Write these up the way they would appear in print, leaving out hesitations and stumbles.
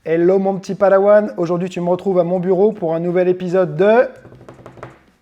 Hello mon petit padawan, aujourd'hui tu me retrouves à mon bureau pour un nouvel épisode de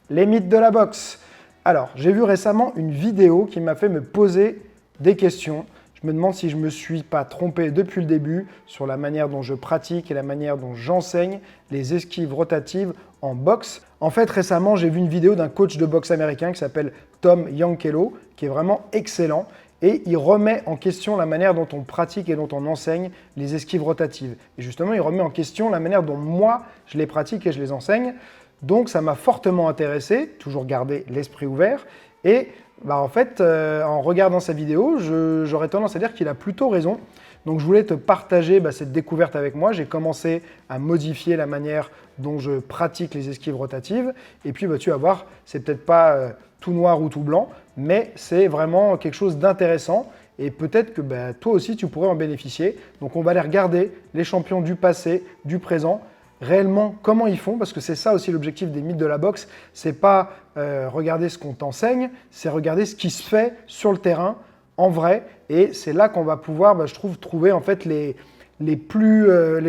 Les mythes de la boxe. Alors, j'ai vu récemment une vidéo qui m'a fait me poser des questions. Je me demande si je ne me suis pas trompé depuis le début sur la manière dont je pratique et la manière dont j'enseigne les esquives rotatives en boxe. En fait, récemment, j'ai vu une vidéo d'un coach de boxe américain qui s'appelle Tom Yankello, qui est vraiment excellent. Et il remet en question la manière dont on pratique et dont on enseigne les esquives rotatives. Et justement, il remet en question la manière dont moi, je les pratique et je les enseigne. Donc, ça m'a fortement intéressé, toujours garder l'esprit ouvert. Et en fait, en regardant sa vidéo, j'aurais tendance à dire qu'il a plutôt raison. Donc, je voulais te partager cette découverte avec moi. J'ai commencé à modifier la manière dont je pratique les esquives rotatives. Et puis, tu vas voir, c'est peut-être pas tout noir ou tout blanc, mais c'est vraiment quelque chose d'intéressant. Et peut-être que toi aussi, tu pourrais en bénéficier. Donc, on va aller regarder les champions du passé, du présent, réellement comment ils font, parce que c'est ça aussi l'objectif des mythes de la boxe. C'est pas regarder ce qu'on t'enseigne, c'est regarder ce qui se fait sur le terrain en vrai. Et c'est là qu'on va pouvoir, je trouve, trouver en fait les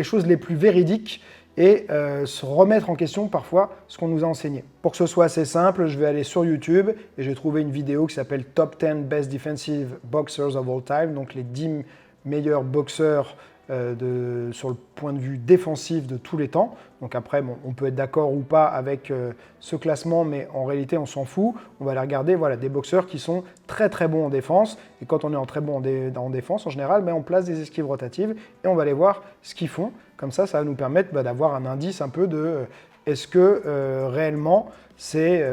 choses les plus véridiques et se remettre en question parfois ce qu'on nous a enseigné. Pour que ce soit assez simple, je vais aller sur YouTube et j'ai trouvé une vidéo qui s'appelle Top 10 Best Defensive Boxers of All Time, donc les 10 meilleurs boxeurs sur le point de vue défensif de tous les temps. Donc après, on peut être d'accord ou pas avec ce classement, mais en réalité, on s'en fout. On va aller regarder des boxeurs qui sont très très bons en défense. Et quand on est très bon en défense, en général, on place des esquives rotatives et on va aller voir ce qu'ils font. Comme ça va nous permettre d'avoir un indice un peu de est-ce que réellement c'est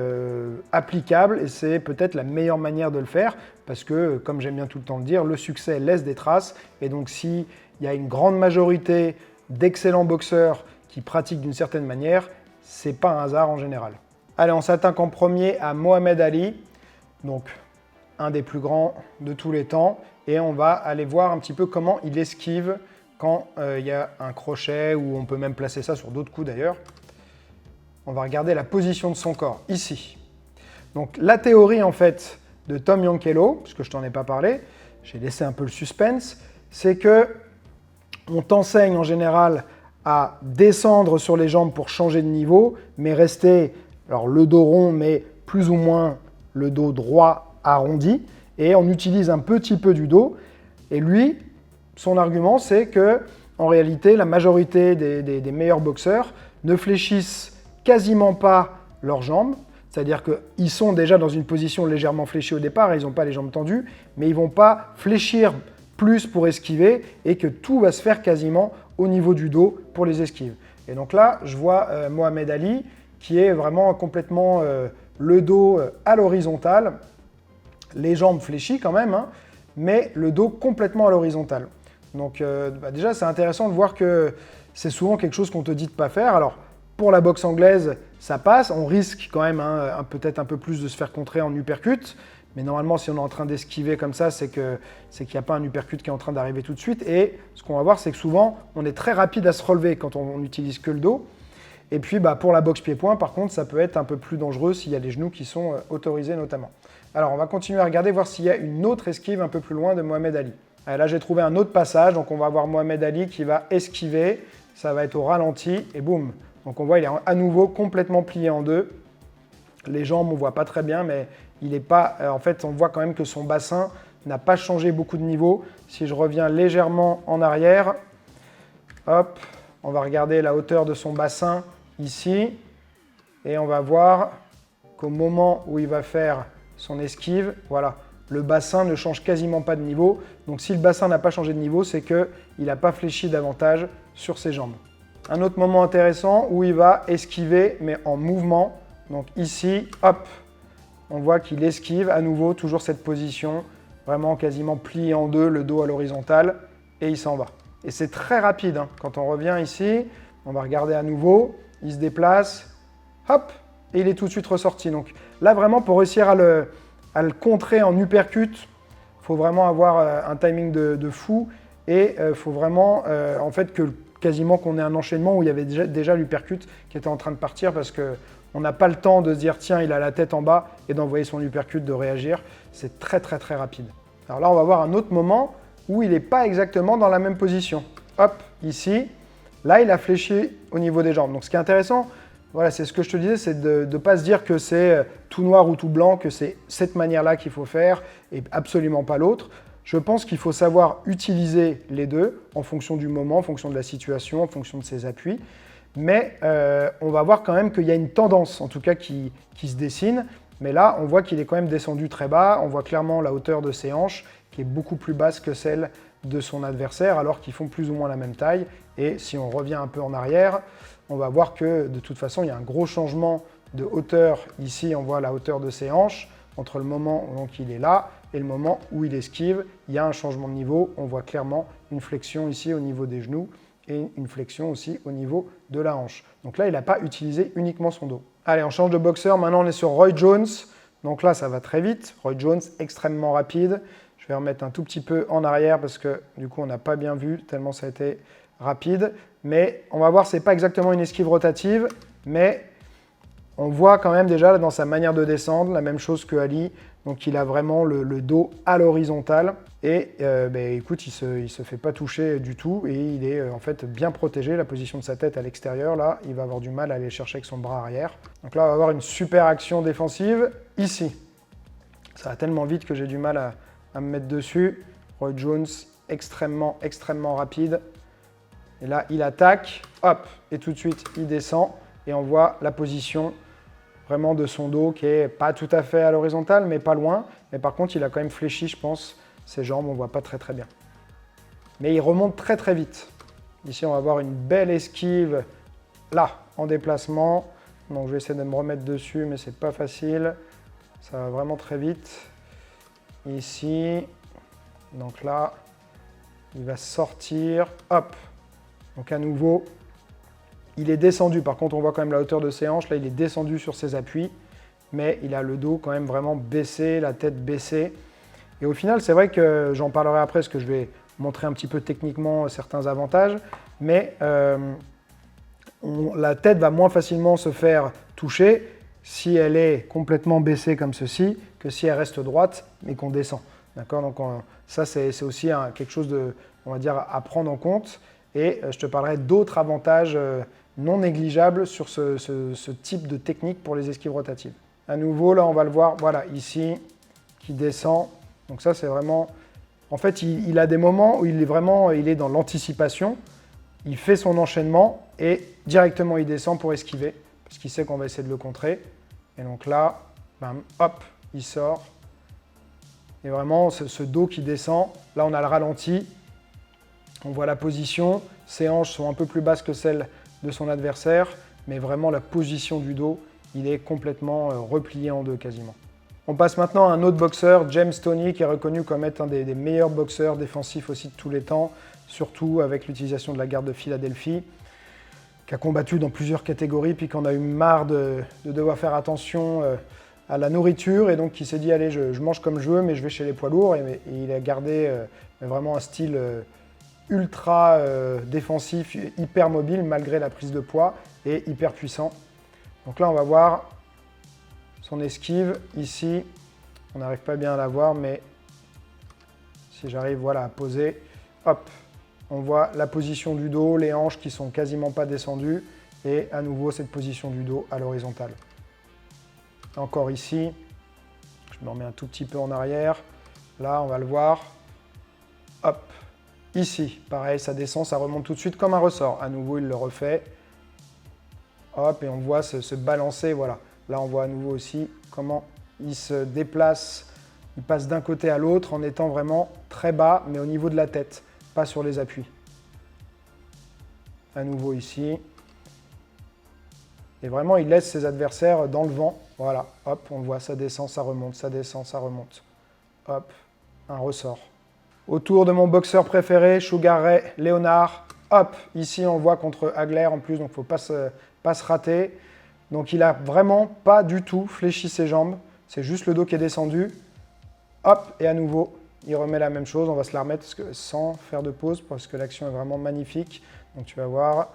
applicable et c'est peut-être la meilleure manière de le faire. Parce que, comme j'aime bien tout le temps le dire, le succès laisse des traces. Et donc, si il y a une grande majorité d'excellents boxeurs qui pratiquent d'une certaine manière, ce n'est pas un hasard en général. Allez, on s'attaque en premier à Mohamed Ali, donc un des plus grands de tous les temps, et on va aller voir un petit peu comment il esquive quand il y a un crochet, ou on peut même placer ça sur d'autres coups d'ailleurs. On va regarder la position de son corps, ici. Donc la théorie en fait de Tom Yankello, puisque je t'en ai pas parlé, j'ai laissé un peu le suspense, c'est que on t'enseigne en général à descendre sur les jambes pour changer de niveau, mais rester le dos rond, mais plus ou moins le dos droit arrondi, et on utilise un petit peu du dos. Et lui, son argument, c'est que en réalité, la majorité des meilleurs boxeurs ne fléchissent quasiment pas leurs jambes, c'est-à-dire qu'ils sont déjà dans une position légèrement fléchie au départ, ils n'ont pas les jambes tendues, mais ils ne vont pas fléchir plus pour esquiver et que tout va se faire quasiment au niveau du dos pour les esquives. Et donc là, je vois Mohamed Ali qui est vraiment complètement le dos à l'horizontale, les jambes fléchies quand même, mais le dos complètement à l'horizontale. Donc déjà, c'est intéressant de voir que c'est souvent quelque chose qu'on te dit de ne pas faire. Alors, pour la boxe anglaise, ça passe. On risque quand même peut-être un peu plus de se faire contrer en uppercut. Mais normalement, si on est en train d'esquiver comme ça, c'est qu'il n'y a pas un uppercut qui est en train d'arriver tout de suite. Et ce qu'on va voir, c'est que souvent, on est très rapide à se relever quand on n'utilise que le dos. Et puis, pour la boxe pied-point, par contre, ça peut être un peu plus dangereux s'il y a les genoux qui sont autorisés notamment. Alors, on va continuer à regarder, voir s'il y a une autre esquive un peu plus loin de Mohamed Ali. Là, j'ai trouvé un autre passage. Donc, on va voir Mohamed Ali qui va esquiver. Ça va être au ralenti et boum. Donc, on voit, il est à nouveau complètement plié en deux. Les jambes, on ne voit pas très bien, mais il n'est pas. En fait, on voit quand même que son bassin n'a pas changé beaucoup de niveau. Si je reviens légèrement en arrière, hop, on va regarder la hauteur de son bassin ici. Et on va voir qu'au moment où il va faire son esquive, voilà, le bassin ne change quasiment pas de niveau. Donc si le bassin n'a pas changé de niveau, c'est qu'il n'a pas fléchi davantage sur ses jambes. Un autre moment intéressant où il va esquiver, mais en mouvement. Donc ici, hop, on voit qu'il esquive à nouveau, toujours cette position, vraiment quasiment plié en deux, le dos à l'horizontale, et il s'en va. Et c'est très rapide. Quand on revient ici, on va regarder à nouveau, il se déplace, hop, et il est tout de suite ressorti. Donc là, vraiment, pour réussir à le contrer en uppercut, il faut vraiment avoir un timing de fou, et il faut vraiment, en fait, quasiment qu'on ait un enchaînement où il y avait déjà l'uppercut qui était en train de partir, parce que on n'a pas le temps de se dire tiens, il a la tête en bas et d'envoyer son uppercut, de réagir. C'est très très très rapide. Alors là, on va voir un autre moment où il n'est pas exactement dans la même position. Hop, ici, Là, il a fléchi au niveau des jambes. Donc, ce qui est intéressant, voilà, c'est ce que je te disais, c'est de ne pas se dire que c'est tout noir ou tout blanc, que c'est cette manière-là qu'il faut faire et absolument pas l'autre. Je pense qu'il faut savoir utiliser les deux en fonction du moment, en fonction de la situation, en fonction de ses appuis. Mais on va voir quand même qu'il y a une tendance, en tout cas, qui se dessine. Mais là, on voit qu'il est quand même descendu très bas. On voit clairement la hauteur de ses hanches qui est beaucoup plus basse que celle de son adversaire, alors qu'ils font plus ou moins la même taille. Et si on revient un peu en arrière, on va voir que de toute façon, il y a un gros changement de hauteur. Ici, on voit la hauteur de ses hanches entre le moment où il est là et le moment où il esquive. Il y a un changement de niveau. On voit clairement une flexion ici au niveau des genoux et une flexion aussi au niveau de la hanche. Donc là, il n'a pas utilisé uniquement son dos. Allez, on change de boxeur. Maintenant, on est sur Roy Jones. Donc là, ça va très vite. Roy Jones, extrêmement rapide. Je vais remettre un tout petit peu en arrière parce que du coup, on n'a pas bien vu tellement ça a été rapide. Mais on va voir, ce n'est pas exactement une esquive rotative, mais on voit quand même déjà dans sa manière de descendre la même chose que Ali. Donc il a vraiment le dos à l'horizontale et écoute, il se fait pas toucher du tout et il est en fait bien protégé. La position de sa tête à l'extérieur, là, il va avoir du mal à aller chercher avec son bras arrière. Donc là, on va avoir une super action défensive ici. Ça va tellement vite que j'ai du mal à me mettre dessus. Roy Jones, extrêmement rapide. Et là, il attaque, hop, et tout de suite, il descend. Et on voit la position vraiment de son dos qui est pas tout à fait à l'horizontale, mais pas loin. Mais par contre, il a quand même fléchi, je pense, ses jambes, on ne voit pas très bien. Mais il remonte très vite. Ici, on va avoir une belle esquive, là, en déplacement. Donc, je vais essayer de me remettre dessus, mais c'est pas facile. Ça va vraiment très vite. Ici, donc là, il va sortir, hop. Donc à nouveau, il est descendu. Par contre, on voit quand même la hauteur de ses hanches. Là, il est descendu sur ses appuis, mais il a le dos quand même vraiment baissé, la tête baissée. Et au final, c'est vrai que j'en parlerai après, parce que je vais montrer un petit peu techniquement certains avantages, mais la tête va moins facilement se faire toucher si elle est complètement baissée comme ceci, que si elle reste droite, mais qu'on descend. D'accord ? Donc ça, c'est aussi quelque chose de, on va dire, à prendre en compte. Et je te parlerai d'autres avantages non négligeables sur ce type de technique pour les esquives rotatives. À nouveau, là, on va le voir, voilà, ici, qui descend. Donc ça, c'est vraiment... En fait, il a des moments où il est dans l'anticipation. Il fait son enchaînement et directement, il descend pour esquiver, parce qu'il sait qu'on va essayer de le contrer. Et donc là, bam, hop, il sort. Et vraiment, ce dos qui descend, là, on a le ralenti. On voit la position, ses hanches sont un peu plus basses que celles de son adversaire, mais vraiment la position du dos, il est complètement replié en deux quasiment. On passe maintenant à un autre boxeur, James Toney, qui est reconnu comme être un des meilleurs boxeurs défensifs aussi de tous les temps, surtout avec l'utilisation de la garde de Philadelphie, qui a combattu dans plusieurs catégories, puis qu'on a eu marre de devoir faire attention à la nourriture, et donc qui s'est dit « Allez, je mange comme je veux, mais je vais chez les poids lourds », et il a gardé vraiment un style ultra défensif, hyper mobile malgré la prise de poids et hyper puissant. Donc là, on va voir son esquive. Ici, on n'arrive pas bien à la voir, mais si j'arrive voilà, à poser, hop, on voit la position du dos, les hanches qui sont quasiment pas descendues et à nouveau cette position du dos à l'horizontale. Encore ici, je me remets un tout petit peu en arrière. Là, on va le voir. Hop. Ici, pareil, ça descend, ça remonte tout de suite comme un ressort. À nouveau, il le refait. Hop, et on voit se balancer, voilà. Là, on voit à nouveau aussi comment il se déplace. Il passe d'un côté à l'autre en étant vraiment très bas, mais au niveau de la tête, pas sur les appuis. À nouveau ici. Et vraiment, il laisse ses adversaires dans le vent. Voilà, hop, on voit, ça descend, ça remonte, ça descend, ça remonte. Hop, un ressort. Autour de mon boxeur préféré, Sugar Ray Leonard. Hop, ici on voit contre Hagler en plus, donc il ne faut pas se rater. Donc il n'a vraiment pas du tout fléchi ses jambes. C'est juste le dos qui est descendu. Hop, et à nouveau, il remet la même chose. On va se la remettre sans faire de pause parce que l'action est vraiment magnifique. Donc tu vas voir,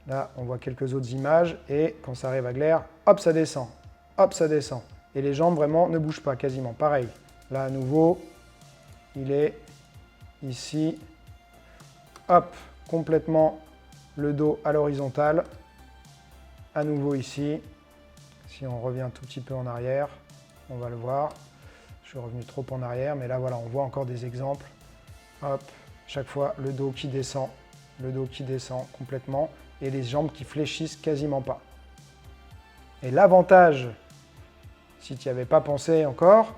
là on voit quelques autres images. Et quand ça arrive à Hagler, hop, ça descend. Hop, ça descend. Et les jambes vraiment ne bougent pas, quasiment. Pareil. Là à nouveau, il est ici, hop, complètement le dos à l'horizontale. À nouveau ici. Si on revient un tout petit peu en arrière, on va le voir. Je suis revenu trop en arrière, mais là, voilà, on voit encore des exemples. Hop, chaque fois, le dos qui descend complètement, et les jambes qui fléchissent quasiment pas. Et l'avantage, si tu n'y avais pas pensé encore,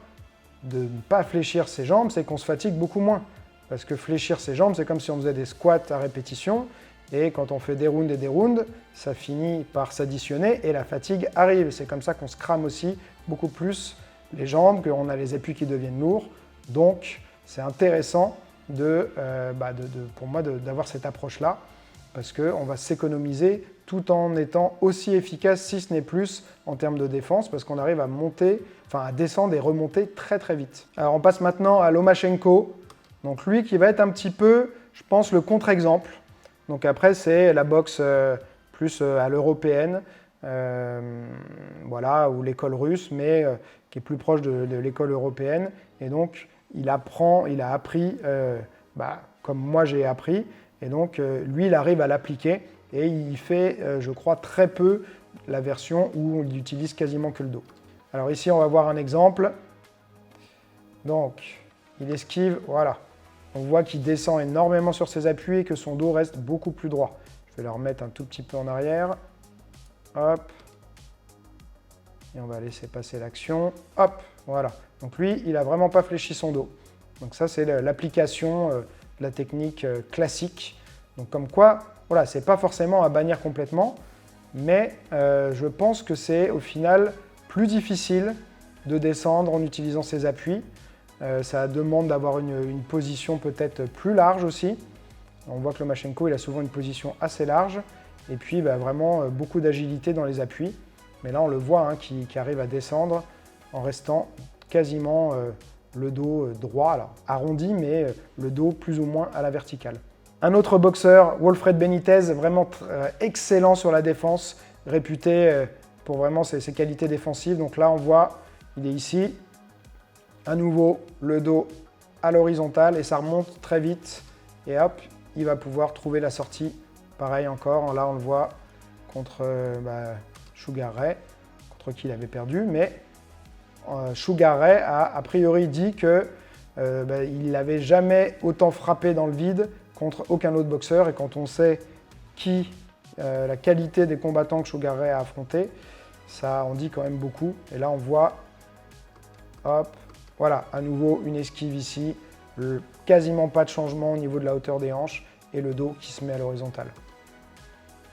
de ne pas fléchir ses jambes, c'est qu'on se fatigue beaucoup moins. Parce que fléchir ses jambes, c'est comme si on faisait des squats à répétition, et quand on fait des rounds et des rounds, ça finit par s'additionner et la fatigue arrive. C'est comme ça qu'on se crame aussi beaucoup plus les jambes, qu'on a les appuis qui deviennent lourds. Donc, c'est intéressant pour moi d'avoir cette approche-là, parce qu'on va s'économiser tout en étant aussi efficace, si ce n'est plus, en termes de défense, parce qu'on arrive à descendre et remonter très très vite. Alors, on passe maintenant à Lomachenko. Donc, lui qui va être un petit peu, je pense, le contre-exemple. Donc après, c'est la boxe plus à l'européenne, voilà, ou l'école russe, mais qui est plus proche de l'école européenne. Et donc, il a appris comme moi j'ai appris. Et donc, lui, il arrive à l'appliquer. Et il fait, je crois, très peu la version où on utilise quasiment que le dos. Alors ici, on va voir un exemple. Donc, il esquive, voilà. On voit qu'il descend énormément sur ses appuis et que son dos reste beaucoup plus droit. Je vais le remettre un tout petit peu en arrière. Hop. Et on va laisser passer l'action. Hop, voilà. Donc lui, il n'a vraiment pas fléchi son dos. Donc ça, c'est l'application de la technique classique. Donc comme quoi, voilà, c'est pas forcément à bannir complètement, mais je pense que c'est au final plus difficile de descendre en utilisant ses appuis. Ça demande d'avoir une position peut-être plus large aussi. On voit que Lomachenko, il a souvent une position assez large. Et puis vraiment beaucoup d'agilité dans les appuis. Mais là, on le voit, qui arrive à descendre en restant quasiment le dos droit, alors arrondi, mais le dos plus ou moins à la verticale. Un autre boxeur, Wilfred Benitez, vraiment excellent sur la défense, réputé pour vraiment ses qualités défensives. Donc là, on voit, il est ici. À nouveau, le dos à l'horizontale et ça remonte très vite. Et hop, il va pouvoir trouver la sortie. Pareil encore, là on le voit contre Sugar Ray, contre qui il avait perdu. Mais Sugar Ray a priori dit qu'il n'avait jamais autant frappé dans le vide contre aucun autre boxeur. Et quand on sait la qualité des combattants que Sugar Ray a affronté, ça en dit quand même beaucoup. Et là on voit, hop, voilà, à nouveau une esquive ici, quasiment pas de changement au niveau de la hauteur des hanches et le dos qui se met à l'horizontale.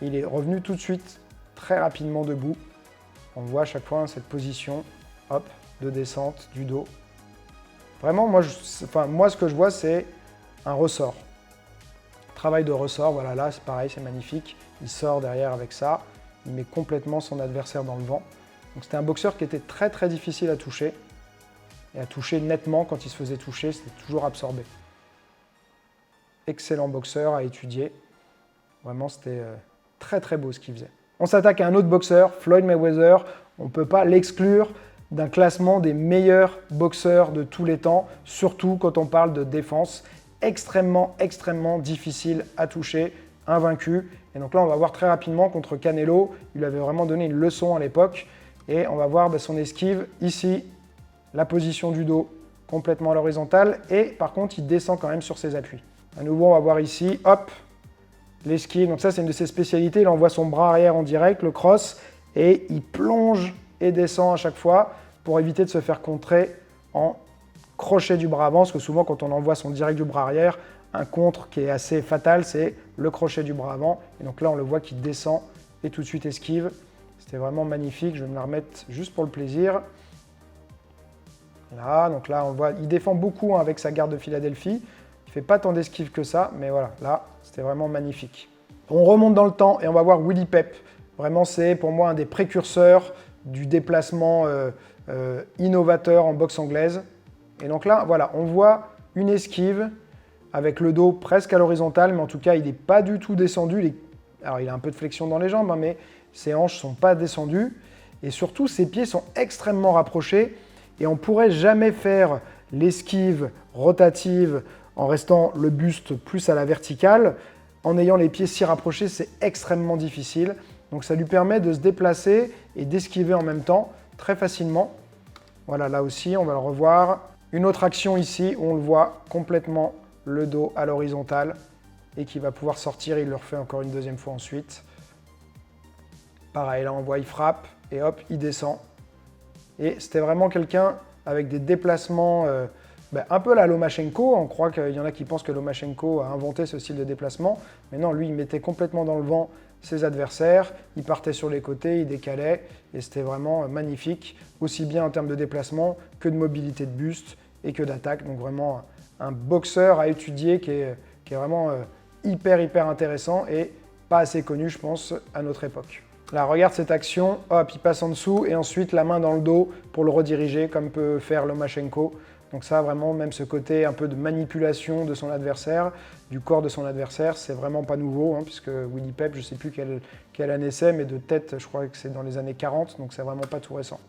Il est revenu tout de suite, très rapidement debout. On voit à chaque fois cette position, hop, de descente du dos. Vraiment, moi ce que je vois, c'est un ressort. Travail de ressort, voilà, là c'est pareil, c'est magnifique. Il sort derrière avec ça, il met complètement son adversaire dans le vent. Donc c'était un boxeur qui était très très difficile à toucher. Et à toucher nettement, quand il se faisait toucher, c'était toujours absorbé. Excellent boxeur à étudier. Vraiment, c'était très très beau ce qu'il faisait. On s'attaque à un autre boxeur, Floyd Mayweather. On ne peut pas l'exclure d'un classement des meilleurs boxeurs de tous les temps, surtout quand on parle de défense. Extrêmement, extrêmement difficile à toucher, invaincu. Et donc là, on va voir très rapidement contre Canelo. Il lui avait vraiment donné une leçon à l'époque. Et on va voir son esquive ici. La position du dos complètement à l'horizontale et par contre il descend quand même sur ses appuis. À nouveau on va voir ici, hop, l'esquive, donc ça c'est une de ses spécialités, il envoie son bras arrière en direct, le cross, et il plonge et descend à chaque fois pour éviter de se faire contrer en crochet du bras avant, parce que souvent quand on envoie son direct du bras arrière, un contre qui est assez fatal, c'est le crochet du bras avant, et donc là on le voit qui descend et tout de suite esquive. C'était vraiment magnifique, je vais me la remettre juste pour le plaisir. Là, donc là, on voit, il défend beaucoup avec sa garde de Philadelphie. Il ne fait pas tant d'esquives que ça, mais voilà, là, c'était vraiment magnifique. On remonte dans le temps et on va voir Willie Pep. Vraiment, c'est pour moi un des précurseurs du déplacement innovateur en boxe anglaise. Et donc là, voilà, on voit une esquive avec le dos presque à l'horizontale, mais en tout cas, il n'est pas du tout descendu. Alors, il a un peu de flexion dans les jambes, mais ses hanches ne sont pas descendues. Et surtout, ses pieds sont extrêmement rapprochés. Et on ne pourrait jamais faire l'esquive rotative en restant le buste plus à la verticale en ayant les pieds si rapprochés, c'est extrêmement difficile. Donc ça lui permet de se déplacer et d'esquiver en même temps très facilement. Voilà, là aussi, on va le revoir. Une autre action ici où on le voit complètement le dos à l'horizontale et qui va pouvoir sortir. Il le refait encore une deuxième fois ensuite. Pareil, là on voit, il frappe et hop, il descend. Et c'était vraiment quelqu'un avec des déplacements un peu la Lomachenko. On croit qu'il y en a qui pensent que Lomachenko a inventé ce style de déplacement. Mais non, lui, il mettait complètement dans le vent ses adversaires. Il partait sur les côtés, il décalait. Et c'était vraiment magnifique, aussi bien en termes de déplacement que de mobilité de buste et que d'attaque. Donc vraiment un boxeur à étudier qui est vraiment hyper intéressant et pas assez connu, je pense, à notre époque. Là, regarde cette action, hop, il passe en dessous et ensuite la main dans le dos pour le rediriger, comme peut faire Lomachenko. Donc ça, vraiment, même ce côté un peu de manipulation de son adversaire, du corps de son adversaire, c'est vraiment pas nouveau, puisque Willie Pep, je ne sais plus quelle année c'est, mais de tête, je crois que c'est dans les années 40, donc c'est vraiment pas tout récent.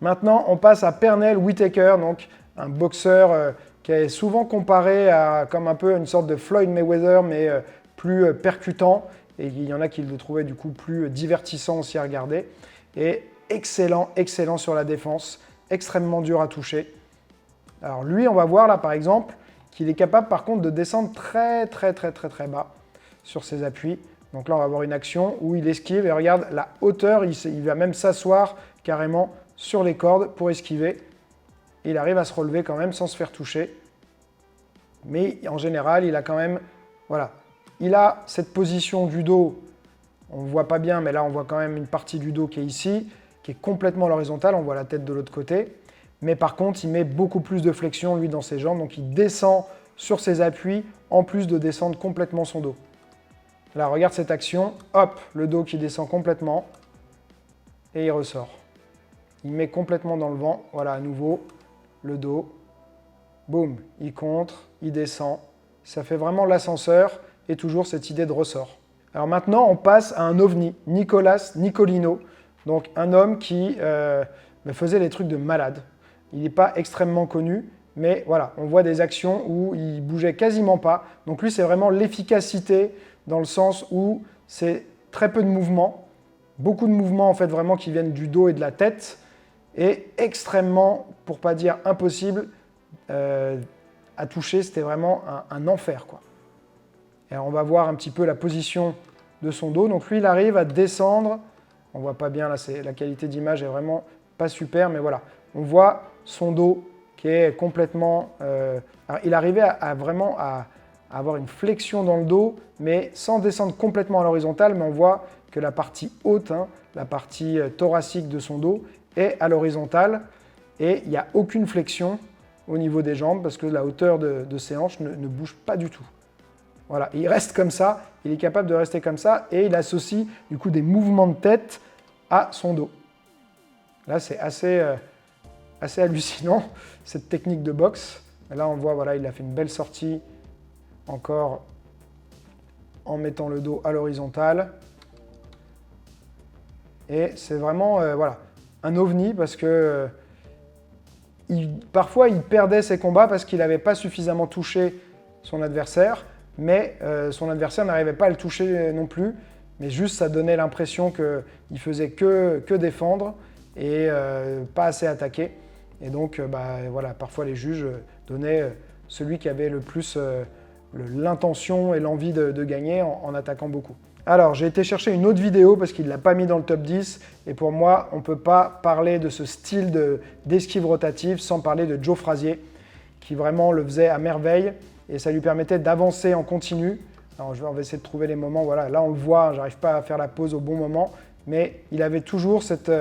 Maintenant, on passe à Pernell Whitaker, donc un boxeur qui est souvent comparé à comme un peu une sorte de Floyd Mayweather, mais plus percutant. Et il y en a qui le trouvaient du coup plus divertissant aussi à regarder. Et excellent sur la défense, extrêmement dur à toucher. Alors lui, on va voir là par exemple qu'il est capable par contre de descendre très bas sur ses appuis. Donc là, on va avoir une action où il esquive et regarde la hauteur, il va même s'asseoir carrément sur les cordes pour esquiver. Et il arrive à se relever quand même sans se faire toucher. Mais en général, il a quand même, voilà, il a cette position du dos, on ne voit pas bien, mais là on voit quand même une partie du dos qui est ici, qui est complètement à l'horizontale, on voit la tête de l'autre côté. Mais par contre, il met beaucoup plus de flexion, lui, dans ses jambes, donc il descend sur ses appuis, en plus de descendre complètement son dos. Là, regarde cette action, hop, le dos qui descend complètement, et il ressort. Il met complètement dans le vent, voilà, à nouveau, le dos, boum, il contre, il descend. Ça fait vraiment l'ascenseur, et toujours cette idée de ressort. Alors maintenant, on passe à un ovni, Nicolas Nicolino, donc un homme qui faisait des trucs de malade. Il n'est pas extrêmement connu, mais voilà, on voit des actions où il bougeait quasiment pas. Donc lui, c'est vraiment l'efficacité dans le sens où c'est très peu de mouvements, beaucoup de mouvements en fait vraiment qui viennent du dos et de la tête, et extrêmement, pour pas dire impossible, à toucher. C'était vraiment un enfer, quoi. Et on va voir un petit peu la position de son dos. Donc lui, il arrive à descendre. On ne voit pas bien, là, la qualité d'image est vraiment pas super, mais voilà. On voit son dos qui est complètement... alors, il arrivait à vraiment avoir une flexion dans le dos, mais sans descendre complètement à l'horizontale, mais on voit que la partie haute, la partie thoracique de son dos, est à l'horizontale, et il n'y a aucune flexion au niveau des jambes, parce que la hauteur de ses hanches ne bouge pas du tout. Voilà, il reste comme ça, il est capable de rester comme ça, et il associe du coup des mouvements de tête à son dos. Là, c'est assez hallucinant, cette technique de boxe. Là, on voit, voilà, il a fait une belle sortie, encore en mettant le dos à l'horizontale. Et c'est vraiment, voilà, un ovni, parce que parfois, il perdait ses combats parce qu'il n'avait pas suffisamment touché son adversaire, mais son adversaire n'arrivait pas à le toucher non plus, mais juste ça donnait l'impression qu'il faisait que défendre et pas assez attaquer. Et donc voilà, parfois les juges donnaient celui qui avait le plus l'intention et l'envie de gagner en attaquant beaucoup. Alors j'ai été chercher une autre vidéo parce qu'il ne l'a pas mis dans le top 10, et pour moi on ne peut pas parler de ce style d'esquive rotative sans parler de Joe Frazier, qui vraiment le faisait à merveille. Et ça lui permettait d'avancer en continu. Alors on va essayer de trouver les moments, voilà, là on le voit, j'arrive pas à faire la pause au bon moment, mais il avait toujours cette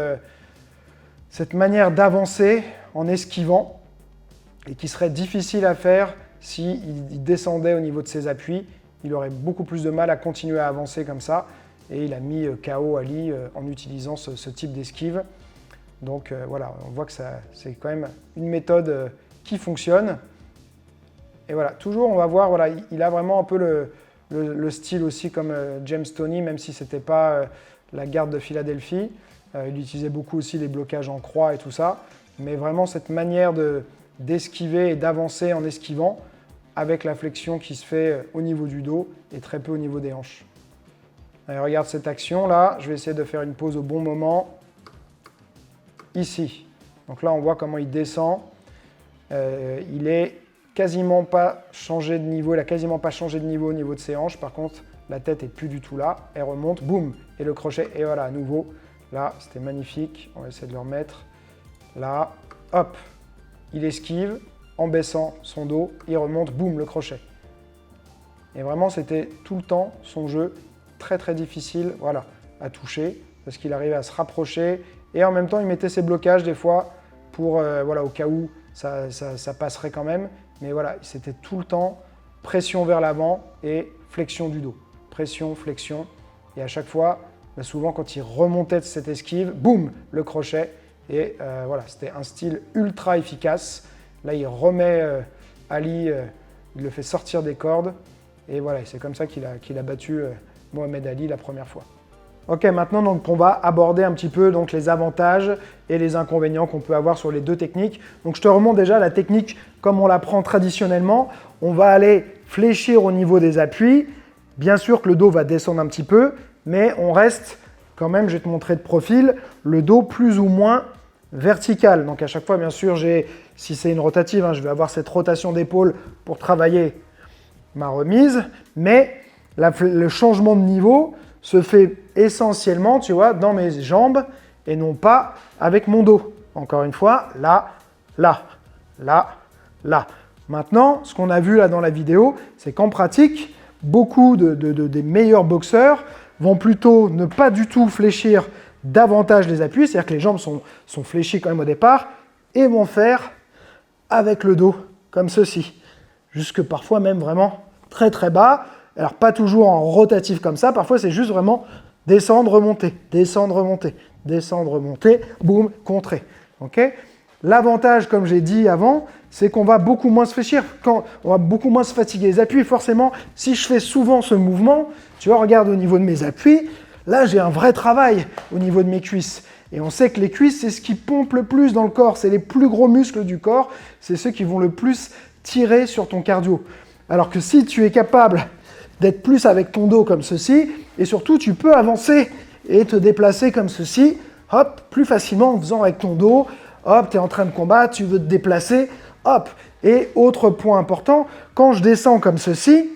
manière d'avancer en esquivant, et qui serait difficile à faire s'il descendait au niveau de ses appuis. Il aurait beaucoup plus de mal à continuer à avancer comme ça, et il a mis KO Ali en utilisant ce type d'esquive. Donc voilà, on voit que c'est quand même une méthode qui fonctionne. Et voilà, toujours on va voir, voilà, il a vraiment un peu le style aussi comme James Toney, même si ce n'était pas la garde de Philadelphie. Il utilisait beaucoup aussi les blocages en croix et tout ça. Mais vraiment cette manière d'esquiver et d'avancer en esquivant, avec la flexion qui se fait au niveau du dos et très peu au niveau des hanches. Allez, regarde cette action-là, je vais essayer de faire une pause au bon moment. Ici. Donc là, on voit comment il descend. Il est quasiment pas changé de niveau, il n'a quasiment pas changé de niveau au niveau de ses hanches. Par contre, la tête est plus du tout là. Elle remonte, boum, et le crochet. Et voilà, à nouveau. Là, c'était magnifique. On va essayer de le remettre. Là, hop, il esquive en baissant son dos. Il remonte, boum, le crochet. Et vraiment, c'était tout le temps son jeu très très difficile, voilà, à toucher parce qu'il arrivait à se rapprocher et en même temps, il mettait ses blocages des fois pour, voilà, au cas où ça passerait quand même. Mais voilà, c'était tout le temps pression vers l'avant et flexion du dos. Pression, flexion. Et à chaque fois, souvent quand il remontait de cette esquive, boum, le crochet. Et voilà, c'était un style ultra efficace. Là, il remet Ali, il le fait sortir des cordes. Et voilà, c'est comme ça qu'il a battu Mohamed Ali la première fois. Ok, maintenant donc, on va aborder un petit peu donc, les avantages et les inconvénients qu'on peut avoir sur les deux techniques. Donc je te remonte déjà la technique comme on l'apprend traditionnellement. On va aller fléchir au niveau des appuis. Bien sûr que le dos va descendre un petit peu, mais on reste quand même, je vais te montrer de profil, le dos plus ou moins vertical. Donc à chaque fois, bien sûr, si c'est une rotative, hein, je vais avoir cette rotation d'épaule pour travailler ma remise, mais le changement de niveau se fait essentiellement, tu vois, dans mes jambes et non pas avec mon dos. Encore une fois, là, là, là, là. Maintenant, ce qu'on a vu là dans la vidéo, c'est qu'en pratique, beaucoup des meilleurs boxeurs vont plutôt ne pas du tout fléchir davantage les appuis, c'est-à-dire que les jambes sont fléchies quand même au départ, et vont faire avec le dos, comme ceci. Jusque parfois même vraiment très très bas. Alors pas toujours en rotatif comme ça, parfois c'est juste vraiment descendre, remonter, descendre, remonter, descendre, remonter, boum, contrer. Okay. L'avantage, comme j'ai dit avant, c'est qu'on va beaucoup moins se fléchir, on va beaucoup moins se fatiguer. Les appuis, forcément, si je fais souvent ce mouvement, tu vois, regarde au niveau de mes appuis, là j'ai un vrai travail au niveau de mes cuisses. Et on sait que les cuisses, c'est ce qui pompe le plus dans le corps, c'est les plus gros muscles du corps, c'est ceux qui vont le plus tirer sur ton cardio. Alors que si tu es capable d'être plus avec ton dos comme ceci, et surtout tu peux avancer et te déplacer comme ceci, hop, plus facilement en faisant avec ton dos, hop, tu es en train de combattre, tu veux te déplacer, hop. Et autre point important, quand je descends comme ceci,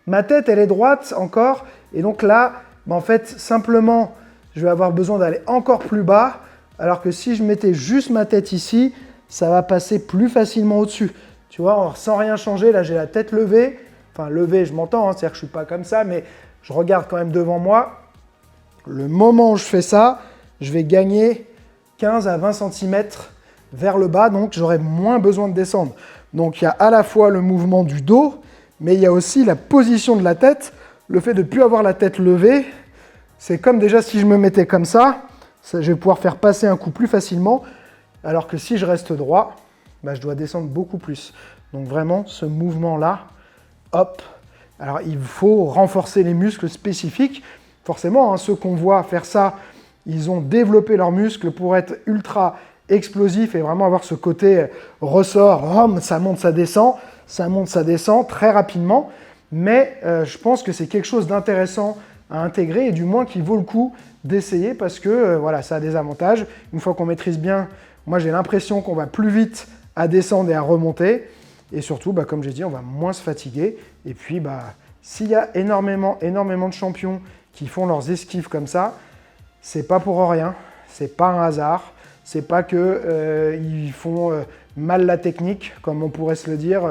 ma tête elle est droite encore, et donc là, en fait, simplement, je vais avoir besoin d'aller encore plus bas, alors que si je mettais juste ma tête ici, ça va passer plus facilement au-dessus. Tu vois, sans rien changer, là j'ai la tête levée, enfin levée, je m'entends, hein, c'est-à-dire que je ne suis pas comme ça, mais je regarde quand même devant moi. Le moment où je fais ça, je vais gagner 15 à 20 cm vers le bas, donc j'aurai moins besoin de descendre. Donc il y a à la fois le mouvement du dos, mais il y a aussi la position de la tête, le fait de ne plus avoir la tête levée. C'est comme déjà si je me mettais comme ça, je vais pouvoir faire passer un coup plus facilement, alors que si je reste droit, bah, je dois descendre beaucoup plus. Donc vraiment, ce mouvement-là, hop. Alors il faut renforcer les muscles spécifiques. Forcément, hein, ceux qu'on voit faire ça, ils ont développé leurs muscles pour être ultra explosifs et vraiment avoir ce côté ressort, ça monte, ça descend très rapidement. Mais je pense que c'est quelque chose d'intéressant à intégrer et du moins qui vaut le coup d'essayer parce que voilà, ça a des avantages. Une fois qu'on maîtrise bien, moi j'ai l'impression qu'on va plus vite à descendre et à remonter. Et surtout, bah, comme j'ai dit, on va moins se fatiguer. Et puis, bah, s'il y a énormément de champions qui font leurs esquives comme ça, c'est pas pour rien, c'est pas un hasard, c'est pas qu'ils font mal la technique, comme on pourrait se le dire.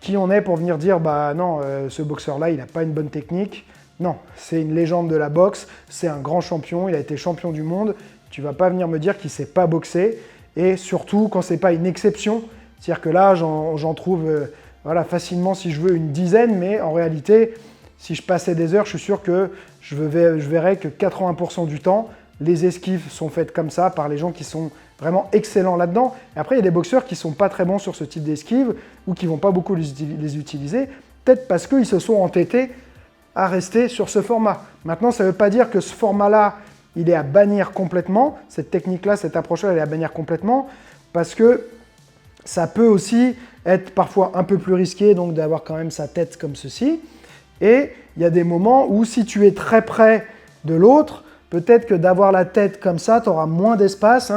Qui on est pour venir dire, bah non, ce boxeur-là, il n'a pas une bonne technique. Non, c'est une légende de la boxe, c'est un grand champion, il a été champion du monde. Tu vas pas venir me dire qu'il ne sait pas boxer. Et surtout, quand c'est pas une exception, c'est-à-dire que là, j'en trouve voilà, facilement, si je veux, une dizaine, mais en réalité, si je passais des heures, je suis sûr que je verrais que 80% du temps, les esquives sont faites comme ça par les gens qui sont vraiment excellents là-dedans. Et après, il y a des boxeurs qui ne sont pas très bons sur ce type d'esquive ou qui ne vont pas beaucoup les utiliser, peut-être parce qu'ils se sont entêtés à rester sur ce format. Maintenant, ça ne veut pas dire que ce format-là, il est à bannir complètement. Cette technique-là, cette approche-là, elle est à bannir complètement parce que Ça peut aussi être parfois un peu plus risqué, donc d'avoir quand même sa tête comme ceci. Et il y a des moments où si tu es très près de l'autre, peut-être que d'avoir la tête comme ça, tu auras moins d'espace.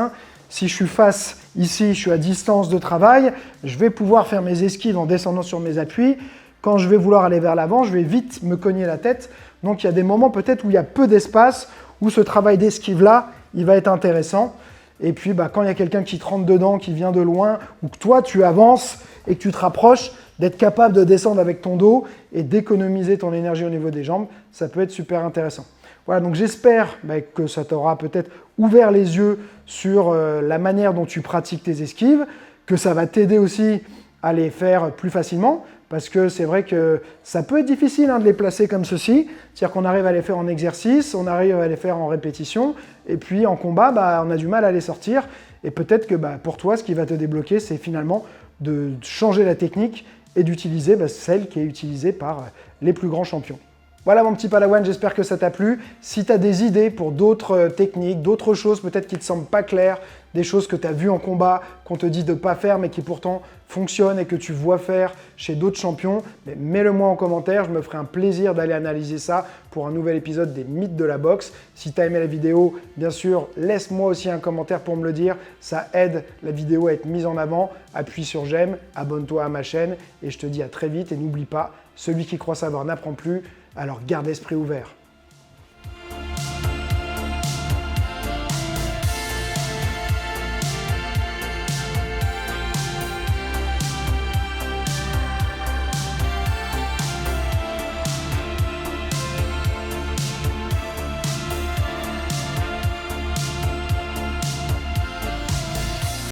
Si je suis face ici, je suis à distance de travail, je vais pouvoir faire mes esquives en descendant sur mes appuis. Quand je vais vouloir aller vers l'avant, je vais vite me cogner la tête. Donc il y a des moments peut-être où il y a peu d'espace, où ce travail d'esquive-là, il va être intéressant. Et puis quand il y a quelqu'un qui te rentre dedans, qui vient de loin, ou que toi tu avances et que tu te rapproches, d'être capable de descendre avec ton dos et d'économiser ton énergie au niveau des jambes, ça peut être super intéressant. Voilà, donc j'espère que ça t'aura peut-être ouvert les yeux sur la manière dont tu pratiques tes esquives, que ça va t'aider aussi à les faire plus facilement, parce que c'est vrai que ça peut être difficile de les placer comme ceci, c'est-à-dire qu'on arrive à les faire en exercice, on arrive à les faire en répétition, et puis en combat, on a du mal à les sortir, et peut-être que pour toi, ce qui va te débloquer, c'est finalement de changer la technique et d'utiliser celle qui est utilisée par les plus grands champions. Voilà mon petit Padawan, j'espère que ça t'a plu. Si tu as des idées pour d'autres techniques, d'autres choses peut-être qui ne te semblent pas claires, des choses que tu as vues en combat, qu'on te dit de ne pas faire mais qui pourtant fonctionnent et que tu vois faire chez d'autres champions, mets-le-moi en commentaire, je me ferai un plaisir d'aller analyser ça pour un nouvel épisode des mythes de la boxe. Si tu as aimé la vidéo, bien sûr, laisse-moi aussi un commentaire pour me le dire, ça aide la vidéo à être mise en avant. Appuie sur j'aime, abonne-toi à ma chaîne et je te dis à très vite et n'oublie pas, celui qui croit savoir n'apprend plus, alors garde l'esprit ouvert.